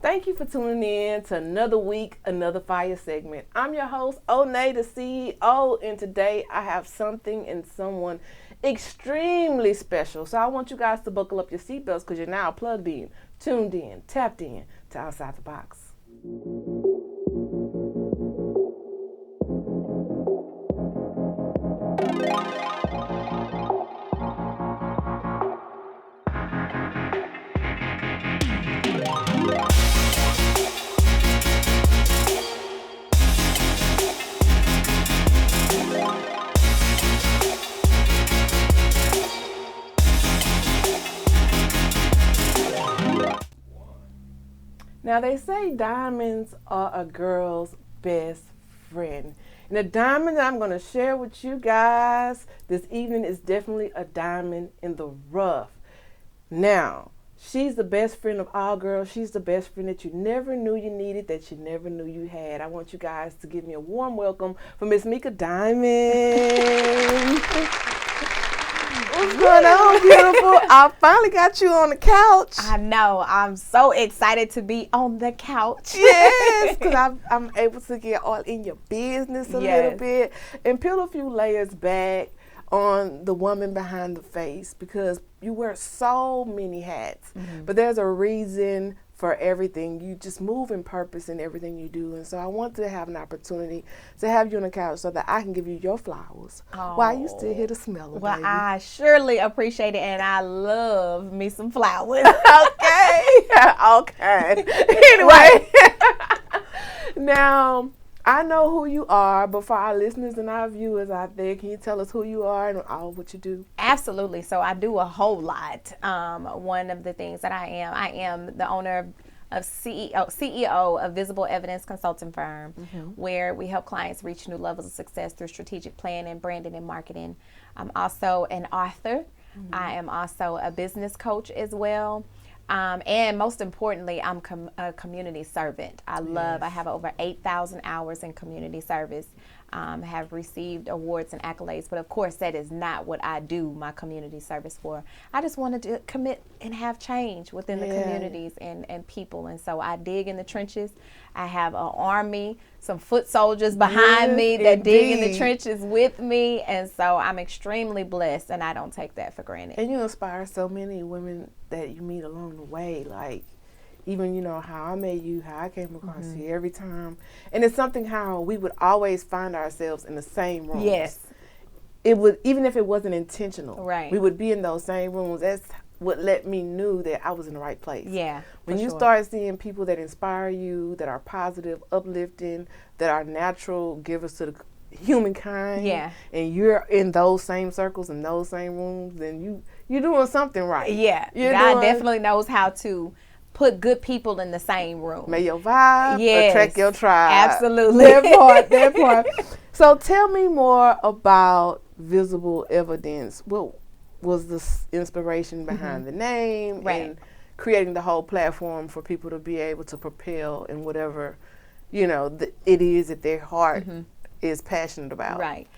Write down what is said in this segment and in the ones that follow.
Thank you for tuning in to another week, another fire segment. I'm your host, Onney, the CEO, and today I have something and someone extremely special. So I want you guys to buckle up your seatbelts because you're now plugged in, tuned in, tapped in to Outside the Box. Now, they say diamonds are a girl's best friend. And the diamond that I'm going to share with you guys this evening is definitely a diamond in the rough. Now, she's the best friend of all girls. She's the best friend that you never knew you needed, that you never knew you had. I want you guys to give me a warm welcome for Miss Meka Diamond. What's going on, beautiful? I finally got you on the couch. I know. I'm so excited to be on the couch. Yes, because I'm able to get all in your business a little bit and peel a few layers back on the woman behind the face, because you wear so many hats. Mm-hmm. But there's a reason for everything. You just move in purpose in everything you do. And so I want to have an opportunity to have you on the couch so that I can give you your flowers while you still hear the smell of it. Well, I surely appreciate it, and I love me some flowers. Okay. Okay. Anyway. Now, I know who you are, but for our listeners and our viewers out there, can you tell us who you are and all what you do? Absolutely. So I do a whole lot. One of the things that I am the owner of CEO of Visible Evidence Consulting Firm, where we help clients reach new levels of success through strategic planning, branding, and marketing. I'm also an author. I am also a business coach as well. And most importantly, I'm a community servant. I have over 8,000 hours in community service, have received awards and accolades, but of course that is not what I do my community service for. I just wanted to commit and have change within the communities and people, and so I dig in the trenches. I have an army, some foot soldiers behind me that dig in the trenches with me, and so I'm extremely blessed, and I don't take that for granted. And you inspire so many women that you meet along the way, like even, how I met you, how I came across you every time. And it's something how we would always find ourselves in the same rooms. Yes. It would, even if it wasn't intentional. Right. We would be in those same rooms. That's what let me knew that I was in the right place. Yeah. When you start seeing people that inspire you, that are positive, uplifting, that are natural givers to the humankind, and you're in those same circles and those same rooms, then you're doing something right. Yeah. God definitely knows how to put good people in the same room. May your vibe attract your tribe. Absolutely. That part. So tell me more about Visible Evidence. What was the inspiration behind the name and creating the whole platform for people to be able to propel in whatever, it is that their heart is passionate about? Right.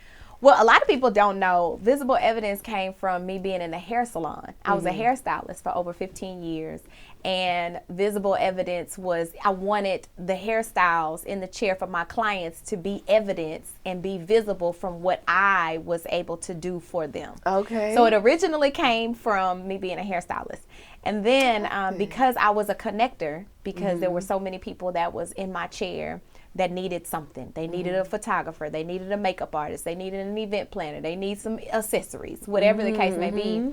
Well, a lot of people don't know Visible Evidence came from me being in a hair salon. I was a hairstylist for over 15 years. And Visible Evidence was, I wanted the hairstyles in the chair for my clients to be evidence and be visible from what I was able to do for them. Okay. So it originally came from me being a hairstylist. And then because I was a connector, because there were so many people that was in my chair that needed something. They needed a photographer. They needed a makeup artist. They needed an event planner. They need some accessories, whatever the case may be.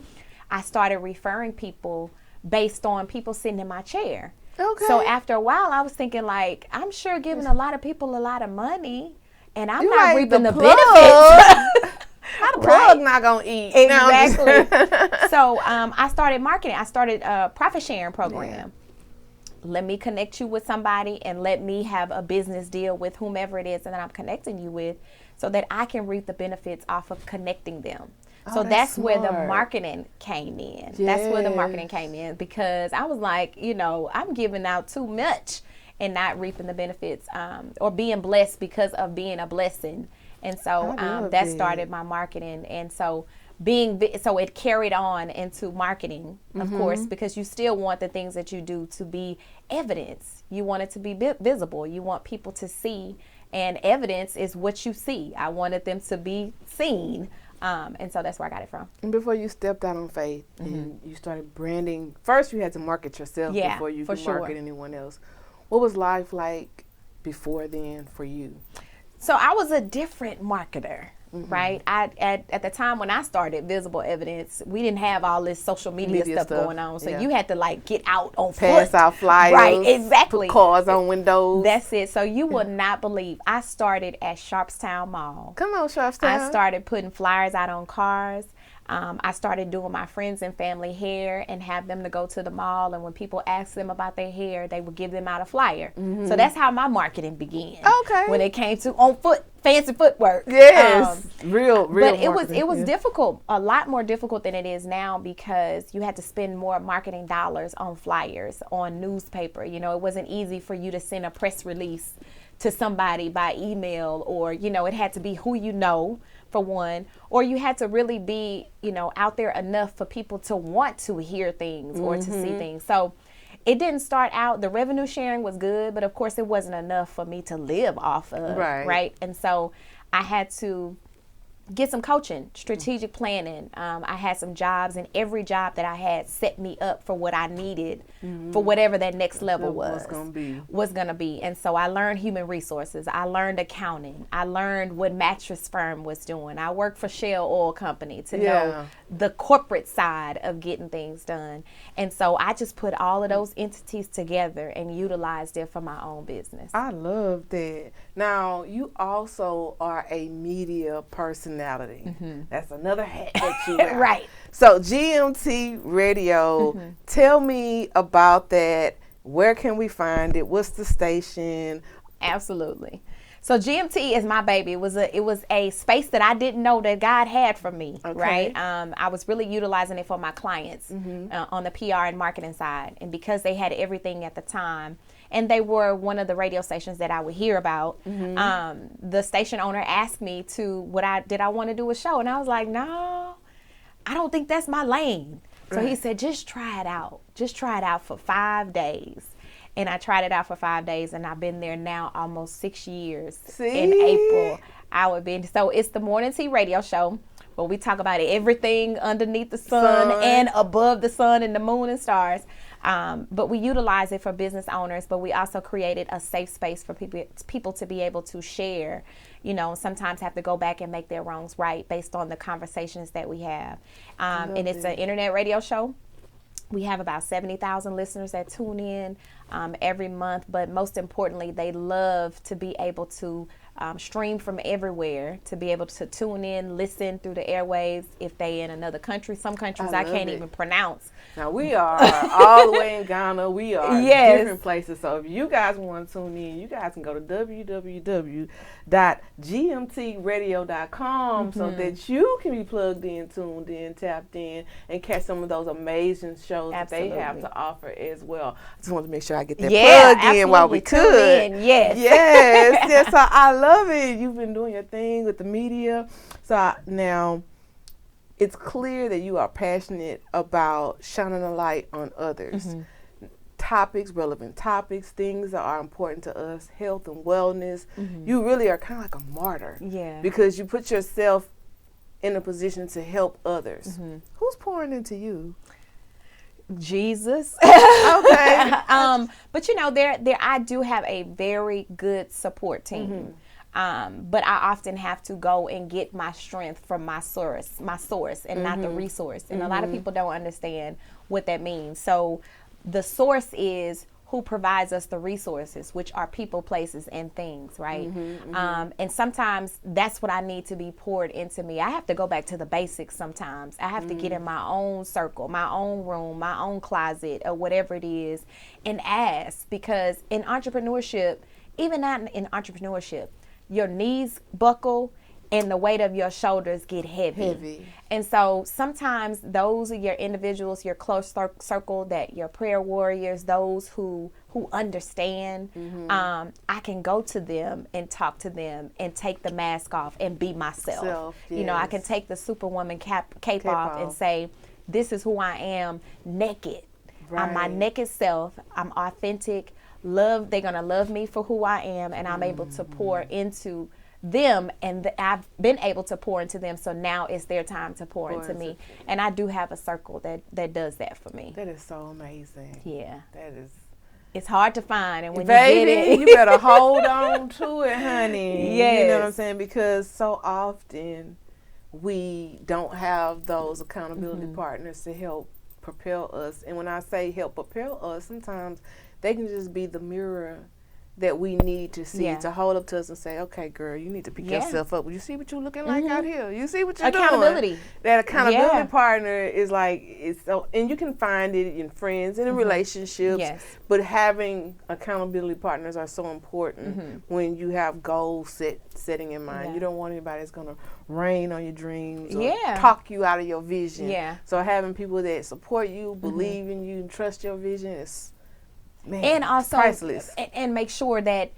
I started referring people based on people sitting in my chair. Okay. So after a while, I was thinking, like, I'm sure giving a lot of people a lot of money, and I'm not reaping the benefits. How the plug not gonna eat? Exactly. So I started marketing. I started a profit sharing program. Let me connect you with somebody and let me have a business deal with whomever it is that I'm connecting you with, so that I can reap the benefits off of connecting them. So that's where the marketing came in. That's where the marketing came in, because I was like, I'm giving out too much and not reaping the benefits or being blessed because of being a blessing. And so that started my marketing. And so so it carried on into marketing, of course, because you still want the things that you do to be evidence. You want it to be visible. You want people to see, and evidence is what you see. I wanted them to be seen. And so that's where I got it from. And before you stepped out on faith and you started branding, first you had to market yourself before you could market anyone else. What was life like before then for you? So I was a different marketer, right? At the time when I started Visible Evidence, we didn't have all this social media stuff going on. So you had to like get out on Pass foot. out flyers. Right, exactly. Put cars on windows. That's it. So you will not believe. I started at Sharpstown Mall. Come on, Sharpstown. I started putting flyers out on cars. I started doing my friends and family hair and have them to go to the mall. And when people asked them about their hair, they would give them out a flyer. So that's how my marketing began. Okay. When it came to on foot, fancy footwork. Yes. Real. But it was difficult, a lot more difficult than it is now, because you had to spend more marketing dollars on flyers, on newspaper. You know, it wasn't easy for you to send a press release to somebody by email, or, you know, it had to be who you know, for one, or you had to really be, you know, out there enough for people to want to hear things or to see things. So it didn't start out, the revenue sharing was good, but of course it wasn't enough for me to live off of, right? And so I had to get some coaching, strategic planning. I had some jobs, and every job that I had set me up for what I needed for whatever that next level was going to be. And so I learned human resources. I learned accounting. I learned what mattress firm was doing. I worked for Shell Oil Company to know the corporate side of getting things done. And so I just put all of those entities together and utilized it for my own business. I love that. Now, you also are a media personality. That's another hat that you wear. Right. So GMT Radio, tell me about that. Where can we find it? What's the station? Absolutely. So GMT is my baby. It was a space that I didn't know that God had for me, right? I was really utilizing it for my clients on the PR and marketing side. And because they had everything at the time, and they were one of the radio stations that I would hear about, the station owner asked me did I want to do a show? And I was like, no, I don't think that's my lane. So he said, just try it out. Just try it out for 5 days. And I tried it out for 5 days, and I've been there now almost 6 years. In April, I would be. So it's the Morning Tea Radio Show, where we talk about everything underneath the sun and above the sun and the moon and stars. But we utilize it for business owners, but we also created a safe space for people to be able to share, you know, sometimes have to go back and make their wrongs right based on the conversations that we have. And it's an internet radio show. We have about 70,000 listeners that tune in every month, but most importantly, they love to be able to stream from everywhere, to be able to tune in, listen through the airwaves if they in another country. Some countries I can't even pronounce. Now, we are all the way in Ghana. We are different places. So if you guys want to tune in, you guys can go to www.gmtradio.com so that you can be plugged in, tuned in, tapped in, and catch some of those amazing shows that they have to offer as well. I just wanted to make sure I get that plug in while we could. Yes. So I love it. You've been doing your thing with the media. So now it's clear that you are passionate about shining a light on others. Topics, relevant topics, things that are important to us, health and wellness. You really are kind of like a martyr. Because you put yourself in a position to help others. Who's pouring into you? Jesus. Okay. But you know, I do have a very good support team. But I often have to go and get my strength from my source, and not the resource. And a lot of people don't understand what that means. So the source is who provides us the resources, which are people, places, and things, right? And sometimes that's what I need to be poured into me. I have to go back to the basics sometimes. I have to get in my own circle, my own room, my own closet, or whatever it is, and ask. Because in entrepreneurship, even not in entrepreneurship, your knees buckle and the weight of your shoulders get heavy. And so sometimes those are your individuals, your close circle, that your prayer warriors, those who understand. I can go to them and talk to them and take the mask off and be myself. You know, I can take the Superwoman cape off and say, this is who I am naked. I'm my naked self. I'm authentic. They're going to love me for who I am, and I'm able to pour into them, and I've been able to pour into them, so now it's their time to pour into me. And I do have a circle that does that for me. That is so amazing. Yeah. That is. It's hard to find, and when Baby, you get it, you better hold on to it, honey. Yes. You know what I'm saying? Because so often we don't have those accountability partners to help propel us. And when I say help propel us, sometimes they can just be the mirror that we need to see, to hold up to us and say, okay, girl, you need to pick yourself up. You see what you're looking like out here? You see what you're doing? That accountability partner is like, it's so, and you can find it in friends and in relationships, but having accountability partners are so important when you have goals setting in mind. You don't want anybody that's going to rain on your dreams or talk you out of your vision. So having people that support you, believe in you, and trust your vision is, man, and also priceless. And make sure that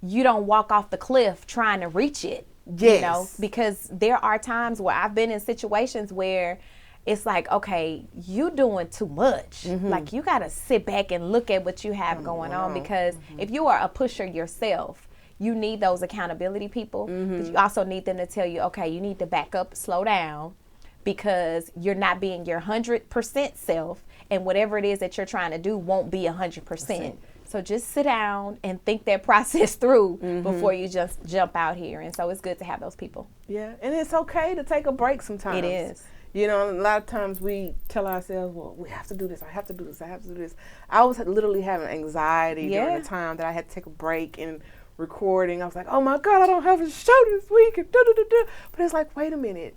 you don't walk off the cliff trying to reach it. You know, because there are times where I've been in situations where it's like, okay, you doing too much. Like, you got to sit back and look at what you have going on, because if you are a pusher yourself, you need those accountability people, but you also need them to tell you, okay, you need to back up, slow down, because you're not being your 100% self, and whatever it is that you're trying to do won't be 100%. So just sit down and think that process through before you just jump out here. And so it's good to have those people. Yeah, and it's okay to take a break sometimes. It is. You know, a lot of times we tell ourselves, well, we have to do this, I have to do this, I have to do this. I was literally having anxiety during the time that I had to take a break and recording. I was like, oh my God, I don't have a show this week. And But it's like, wait a minute.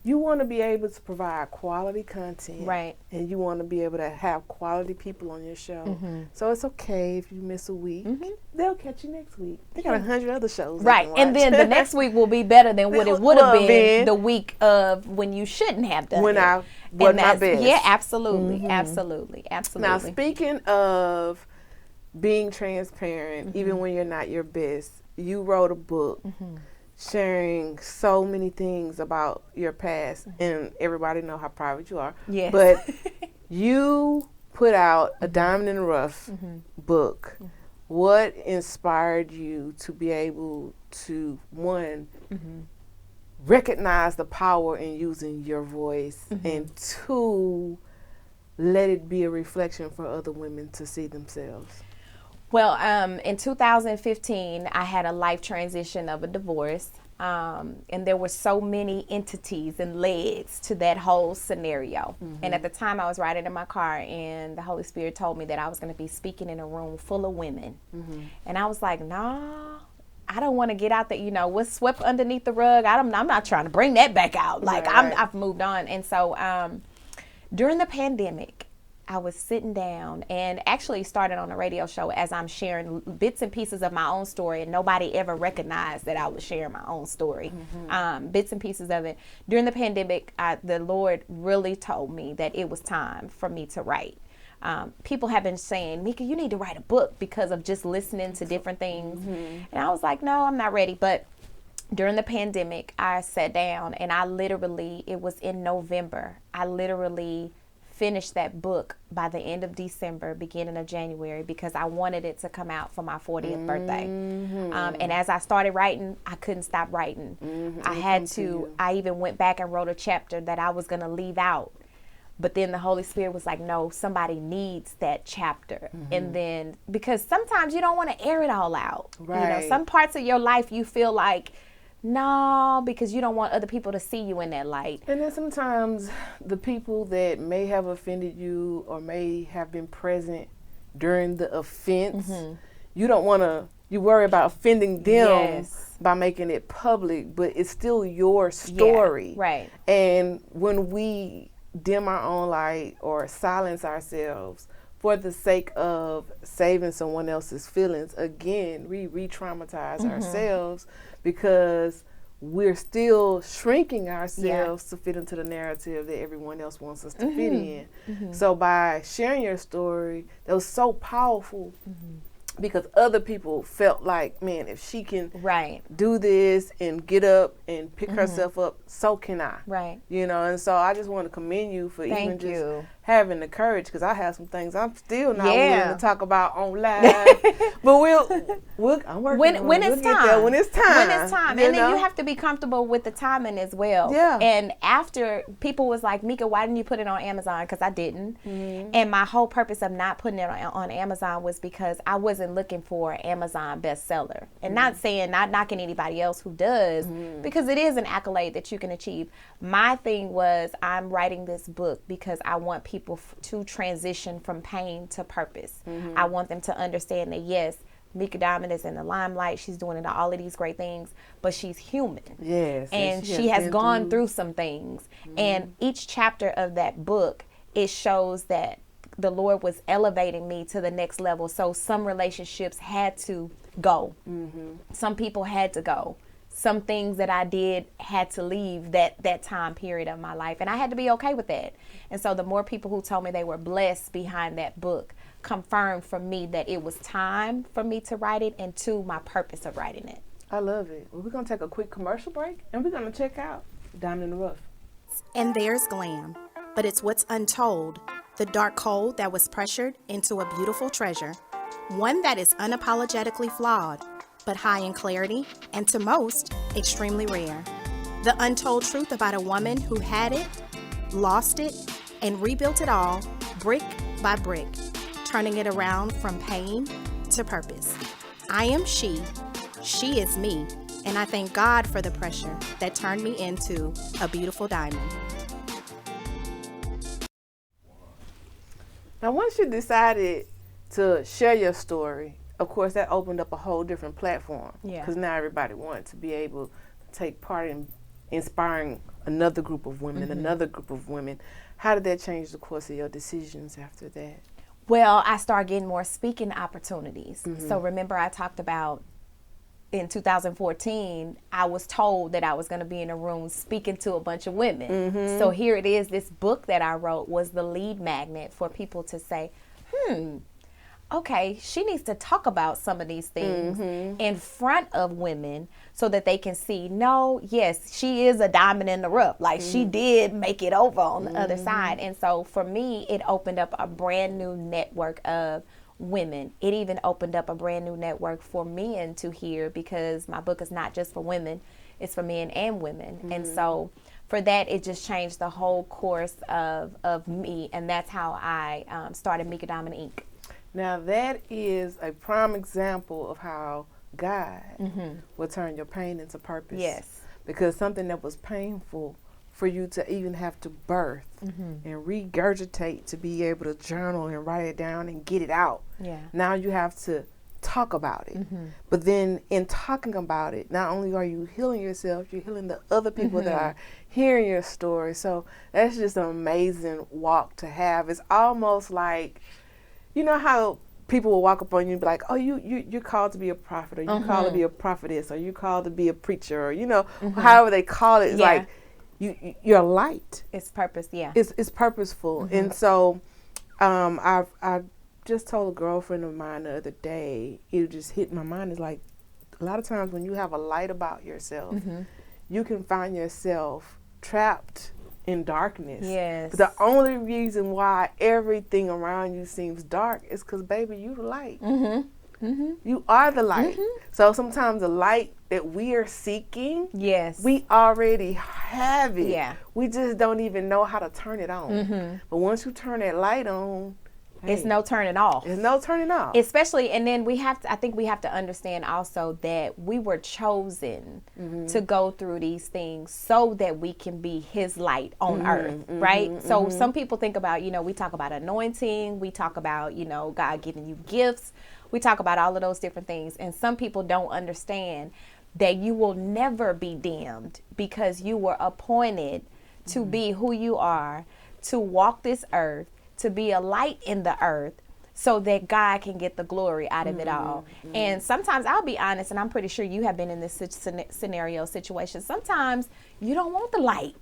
You want to be able to provide quality content. Right. And you want to be able to have quality people on your show. So it's okay if you miss a week. They'll catch you next week. They got 100 other shows. Right. And then the next week will be better than what it would have been the week of when you shouldn't have done when it. I was my best. Yeah, absolutely. Absolutely. Absolutely. Now, speaking of being transparent, even when you're not your best, you wrote a book sharing so many things about your past, and everybody know how private you are. Yes. But you put out a Diamond in the Rough book. What inspired you to be able to, one, recognize the power in using your voice, and two, let it be a reflection for other women to see themselves? Well, in 2015, I had a life transition of a divorce, and there were so many entities and legs to that whole scenario. And at the time, I was riding in my car, and the Holy Spirit told me that I was going to be speaking in a room full of women. And I was like, nah, I don't want to get out there. You know, what's swept underneath the rug, I'm not trying to bring that back out. Like, I've moved on. And so during the pandemic, I was sitting down and actually started on a radio show as I'm sharing bits and pieces of my own story, and nobody ever recognized that I was sharing my own story, bits and pieces of it. During the pandemic, the Lord really told me that it was time for me to write. People have been saying, Meka, you need to write a book, because of just listening to different things. And I was like, no, I'm not ready. But during the pandemic, I sat down and it was in November, I literally finished that book by the end of December, beginning of January, because I wanted it to come out for my 40th birthday. And as I started writing, I couldn't stop writing. I even went back and wrote a chapter that I was going to leave out. But then the Holy Spirit was like, no, somebody needs that chapter. And then, because sometimes you don't want to air it all out. Right. You know, some parts of your life you feel like, no, because you don't want other people to see you in that light. And then sometimes the people that may have offended you or may have been present during the offense, you don't want to, you worry about offending them by making it public, but it's still your story. Right. And when we dim our own light or silence ourselves for the sake of saving someone else's feelings, again, we re-traumatize ourselves, because we're still shrinking ourselves to fit into the narrative that everyone else wants us to fit in. So by sharing your story, that was so powerful because other people felt like, man, if she can do this and get up and pick herself up, so can I. Right. You know, and so I just want to commend you for Thank even just you. having the courage, because I have some things I'm still not Yeah. willing to talk about on live. But I'm working on when it. it's We'll get time. there when it's time. When it's time. And then you have to be comfortable with the timing as well. Yeah. And after, people was like, Meka, why didn't you put it on Amazon? Because I didn't. And my whole purpose of not putting it on Amazon was because I wasn't looking for an Amazon bestseller. And not knocking anybody else who does, because it is an accolade that you can achieve. My thing was, I'm writing this book because I want people to transition from pain to purpose. I want them to understand that, yes, Meka Diamond is in the limelight. She's doing all of these great things, but she's human. Yes. And she has gone through some things. And each chapter of that book, it shows that the Lord was elevating me to the next level. So some relationships had to go. Some people had to go. Some things that I did had to leave that time period of my life. And I had to be okay with that. And so the more people who told me they were blessed behind that book confirmed for me that it was time for me to write it, and to my purpose of writing it. I love it. Well, we're going to take a quick commercial break, and we're going to check out Diamond in the Rough. And there's glam, but it's what's untold, the dark coal that was pressured into a beautiful treasure, one that is unapologetically flawed, but high in clarity, and to most, extremely rare. The untold truth about a woman who had it, lost it, and rebuilt it all, brick by brick, turning it around from pain to purpose. I am she is me, and I thank God for the pressure that turned me into a beautiful diamond. Now, once you decided to share your story, of course, that opened up a whole different platform. Yeah. Because now everybody wanted to be able to take part in inspiring another group of women and another group of women. How did that change the course of your decisions after that? Well, I started getting more speaking opportunities. So remember, I talked about in 2014, I was told that I was going to be in a room speaking to a bunch of women. So here it is. This book that I wrote was the lead magnet for people to say, okay, she needs to talk about some of these things in front of women so that they can see, no, yes, she is a diamond in the rough. Like, she did make it over on the other side. And so for me, it opened up a brand new network of women. It even opened up a brand new network for men to hear, because my book is not just for women, it's for men and women. And so for that, it just changed the whole course of me. And that's how I started Meka Diamond Inc. Now, that is a prime example of how God will turn your pain into purpose. Yes. Because something that was painful for you to even have to birth and regurgitate, to be able to journal and write it down and get it out. Yeah. Now you have to talk about it. But then in talking about it, not only are you healing yourself, you're healing the other people that are hearing your story. So that's just an amazing walk to have. It's almost like, you know how people will walk up on you and be like, oh, you're called to be a prophet, or you're called to be a prophetess, or you're called to be a preacher, or, you know, however they call it. It's like, you're light. It's purpose, yeah. It's purposeful. And so I just told a girlfriend of mine the other day, it just hit my mind. It's like, a lot of times when you have a light about yourself, you can find yourself trapped in darkness. Yes. But the only reason why everything around you seems dark is because, baby, you the light. You are the light. So sometimes the light that we are seeking, we already have it. Yeah. We just don't even know how to turn it on. But once you turn that light on, it's no turning off. It's no turning off. Especially, and then I think we have to understand also that we were chosen to go through these things so that we can be his light on earth, right? So some people think about, we talk about anointing, we talk about, God giving you gifts, we talk about all of those different things. And some people don't understand that you will never be dimmed, because you were appointed to be who you are, to walk this earth, to be a light in the earth, so that God can get the glory out of it all. And sometimes, I'll be honest, and I'm pretty sure you have been in this situation. Sometimes you don't want the light.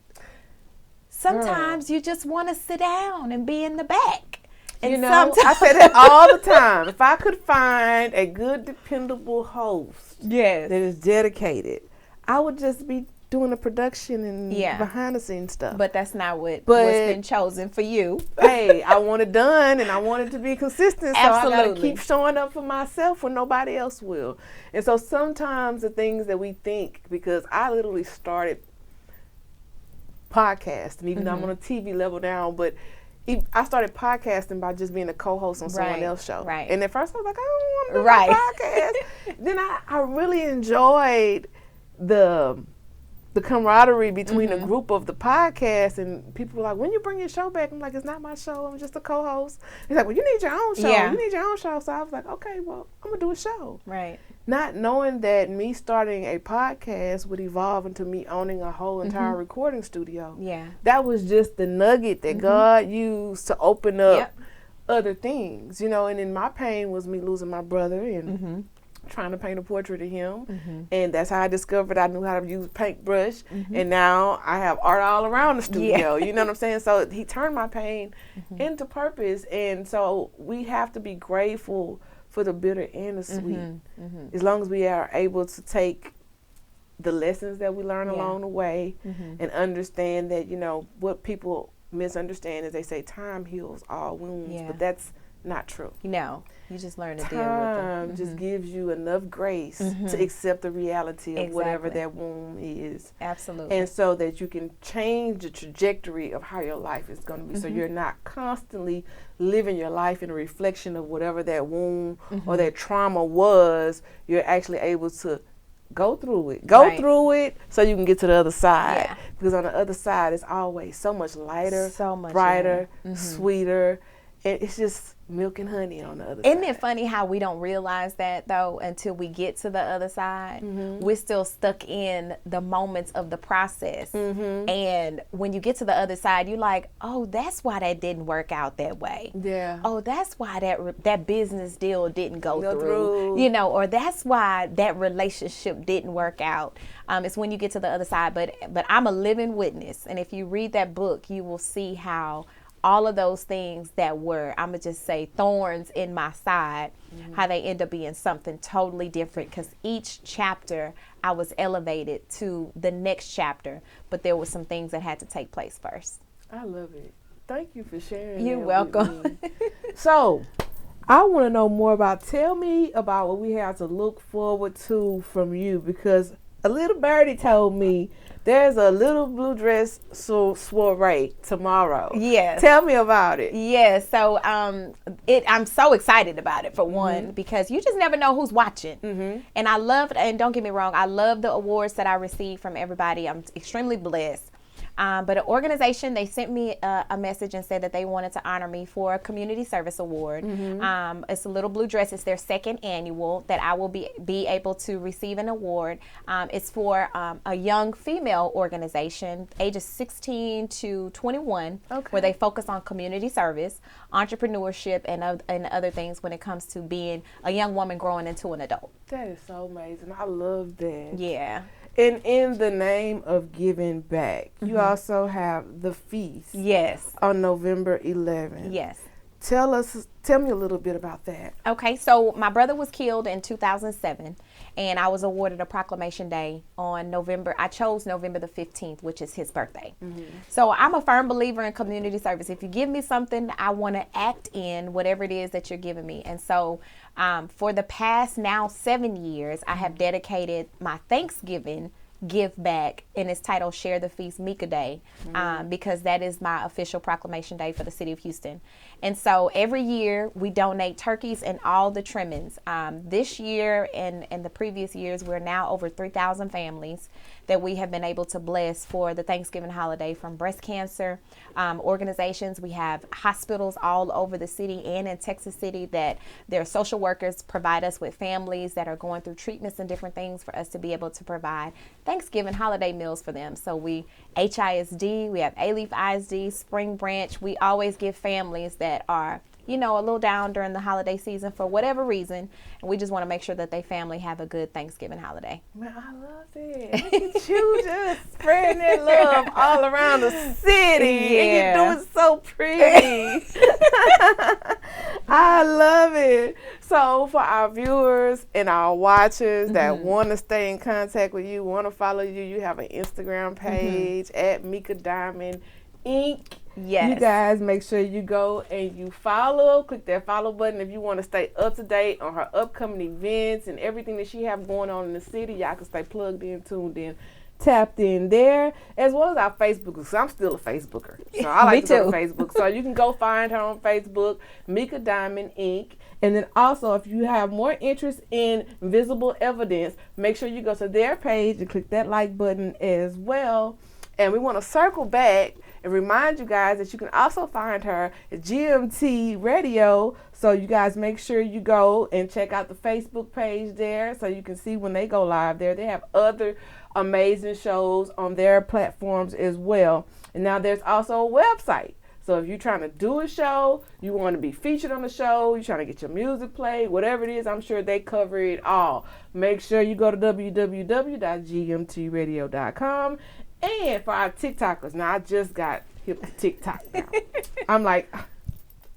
Sometimes you just want to sit down and be in the back. And I say that all the time. If I could find a good, dependable host that is dedicated, I would just be doing the production and behind the scenes stuff. But that's not what's been chosen for you. Hey, I want it done, and I want it to be consistent. So Absolutely. I got to keep showing up for myself when nobody else will. And so sometimes the things that we think, because I literally started podcasting, even though I'm on a TV level now, but I started podcasting by just being a co-host on someone else's show. Right. And at first I was like, I don't want to do a podcast. Then I really enjoyed the camaraderie between the group of the podcast, and people were like, when you bring your show back? I'm like, it's not my show, I'm just a co-host. He's like, well, you need your own show. Yeah. You need your own show. So I was like, okay, well, I'm going to do a show. Right. Not knowing that me starting a podcast would evolve into me owning a whole entire recording studio. Yeah. That was just the nugget that God used to open up other things, and in my pain was me losing my brother and trying to paint a portrait of him. And that's how I discovered I knew how to use paintbrush. And now I have art all around the studio. You know what I'm saying? So he turned my pain into purpose. And so we have to be grateful for the bitter and the sweet. As long as we are able to take the lessons that we learn along the way and understand that, what people misunderstand is they say time heals all wounds, but that's not true. You just learn to deal with Time just gives you enough grace to accept the reality of whatever that wound is. Absolutely. And so that you can change the trajectory of how your life is going to be. So you're not constantly living your life in a reflection of whatever that wound or that trauma was. You're actually able to go through it. Through it so you can get to the other side. Yeah. Because on the other side, it's always so much lighter, so much brighter, sweeter. And it's just milk and honey on the other side. Isn't it funny how we don't realize that, though, until we get to the other side? We're still stuck in the moments of the process. And when you get to the other side, you're like, oh, that's why that didn't work out that way. Yeah. Oh, that's why that business deal didn't go through. Or that's why that relationship didn't work out. It's when you get to the other side. But I'm a living witness. And if you read that book, you will see how all of those things that were, I'm going to just say, thorns in my side, how they end up being something totally different. Because each chapter, I was elevated to the next chapter, but there were some things that had to take place first. I love it. Thank you for sharing. You're welcome. So, I want to know more tell me about what we have to look forward to from you, because a little birdie told me there's a little blue dress soiree tomorrow. Yes. Tell me about it. Yes. So I'm so excited about it, for one, because you just never know who's watching. And I love, and don't get me wrong, I love the awards that I receive from everybody. I'm extremely blessed. But an organization, they sent me a message and said that they wanted to honor me for a community service award. It's a little blue dress. It's their second annual that I will be able to receive an award. It's for a young female organization, ages 16 to 21, where they focus on community service, entrepreneurship, and other things when it comes to being a young woman growing into an adult. That is so amazing. I love that. Yeah. And in the name of giving back, you also have the feast. Yes. On November 11th. Yes. Tell me a little bit about that. Okay, so my brother was killed in 2007, and I was awarded a proclamation day on I chose November the 15th, which is his birthday. So I'm a firm believer in community service. If you give me something, I want to act in whatever it is that you're giving me. And so for the past now 7 years, I have dedicated my Thanksgiving give back, and it's titled Share the Feast Meka Day, because that is my official proclamation day for the city of Houston. And so every year we donate turkeys and all the trimmings. This year and the previous years, we're now over 3,000 families that we have been able to bless for the Thanksgiving holiday, from breast cancer organizations. We have hospitals all over the city and in Texas City that their social workers provide us with families that are going through treatments and different things for us to be able to provide Thanksgiving holiday meals for them. So we HISD, we have A-Leaf ISD, Spring Branch. We always give families that are a little down during the holiday season for whatever reason. And we just want to make sure that they family have a good Thanksgiving holiday. Man, I love it. Look at you just spreading that love all around the city. Yeah. And you do it so pretty. I love it. So for our viewers and our watchers that want to stay in contact with you, want to follow you, you have an Instagram page at Meka Diamond Inc. Yes. You guys make sure you go and you follow. Click that follow button if you want to stay up to date on her upcoming events and everything that she have going on in the city. Y'all can stay plugged in, tuned in, tapped in there, as well as our Facebook, because I'm still a Facebooker. So I like to go to Facebook. So you can go find her on Facebook, Meka Diamond Inc. And then also, if you have more interest in visible evidence, make sure you go to their page and click that like button as well. And we want to circle back and remind you guys that you can also find her at GMT Radio. So you guys make sure you go and check out the Facebook page there so you can see when they go live there. They have other amazing shows on their platforms as well. And now there's also a website. So if you're trying to do a show, you want to be featured on the show, you're trying to get your music played, whatever it is, I'm sure they cover it all. Make sure you go to www.gmtradio.com. And for our TikTokers, now I just got hip to TikTok now.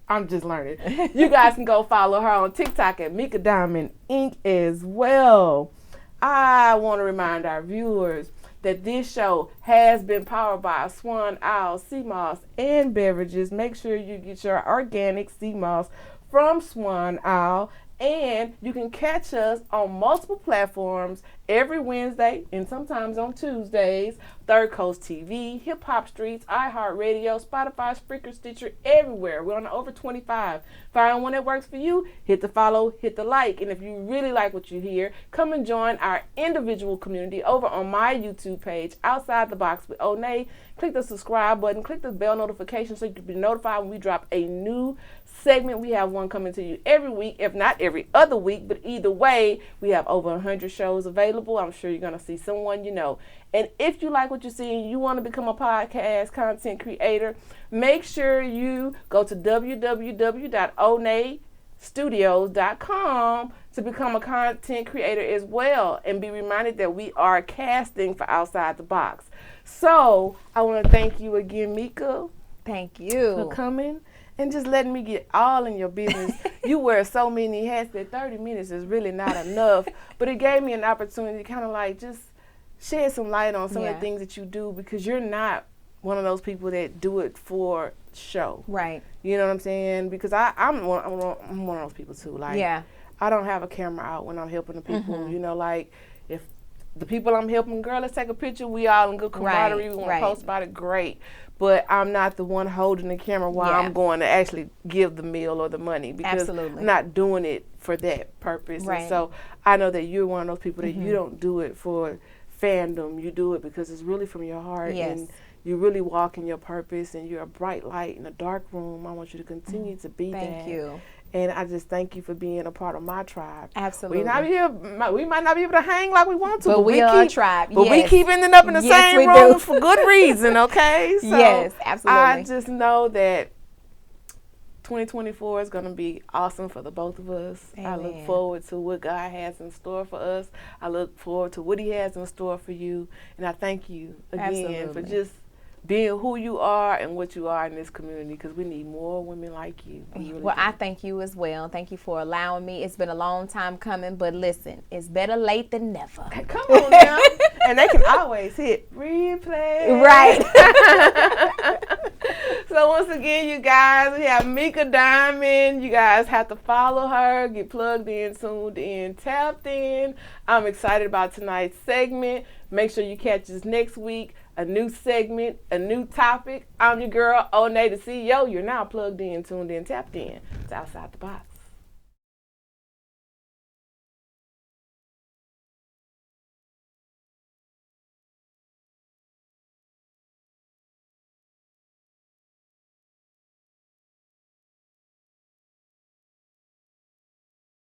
I'm just learning. You guys can go follow her on TikTok at Meka Diamond Inc. as well. I want to remind our viewers that this show has been powered by Swan Owl Sea Moss and Beverages. Make sure you get your organic sea moss from Swan Owl. And you can catch us on multiple platforms every Wednesday and sometimes on Tuesdays. Third Coast TV, Hip Hop Streets, iHeartRadio, Spotify, Spreaker, Stitcher, everywhere. We're on over 25. Find one that works for you, hit the follow, hit the like. And if you really like what you hear, come and join our individual community over on my YouTube page, Outside the Box with Onney. Click the subscribe button, click the bell notification so you can be notified when we drop a new segment. We have one coming to you every week, if not every other week, but either way, we have over 100 shows available. I'm sure you're going to see someone you know. And if you like what you see and you want to become a podcast content creator, make sure you go to www.onneystudios.com to become a content creator as well, and be reminded that we are casting for Outside the Box. So I want to thank you again, Meka. Thank you for coming and just letting me get all in your business. You wear so many hats that 30 minutes is really not enough, but it gave me an opportunity to kind of like just shed some light on some of the things that you do, because you're not one of those people that do it for show. Right. You know what I'm saying? Because I'm one of those people too. Like, I don't have a camera out when I'm helping the people. You know, like if the people I'm helping, girl, let's take a picture. We all in good camaraderie. We want to post about it, great. But I'm not the one holding the camera while I'm going to actually give the meal or the money, because I'm not doing it for that purpose. And so I know that you're one of those people that you don't do it for fandom. You do it because it's really from your heart, and you really walk in your purpose, and you're a bright light in a dark room. I want you to continue to be that. Thank you. And I just thank you for being a part of my tribe. Absolutely. We might not be able to hang like we want to, but we are a tribe. But we keep ending up in the same room for good reason, okay? So yes, absolutely. I just know that 2024 is going to be awesome for the both of us. Amen. I look forward to what God has in store for us. I look forward to what he has in store for you. And I thank you again for just being who you are and what you are in this community, because we need more women like you. Well, I thank you as well. Thank you for allowing me. It's been a long time coming, but listen, it's better late than never. Come on now. And they can always hit replay. Right. So once again, you guys, we have Meka Diamond. You guys have to follow her, get plugged in, tuned in, tapped in. I'm excited about tonight's segment. Make sure you catch us next week. A new segment, a new topic. I'm your girl, Onney, the CEO. You're now plugged in, tuned in, tapped in. It's Outside the Box.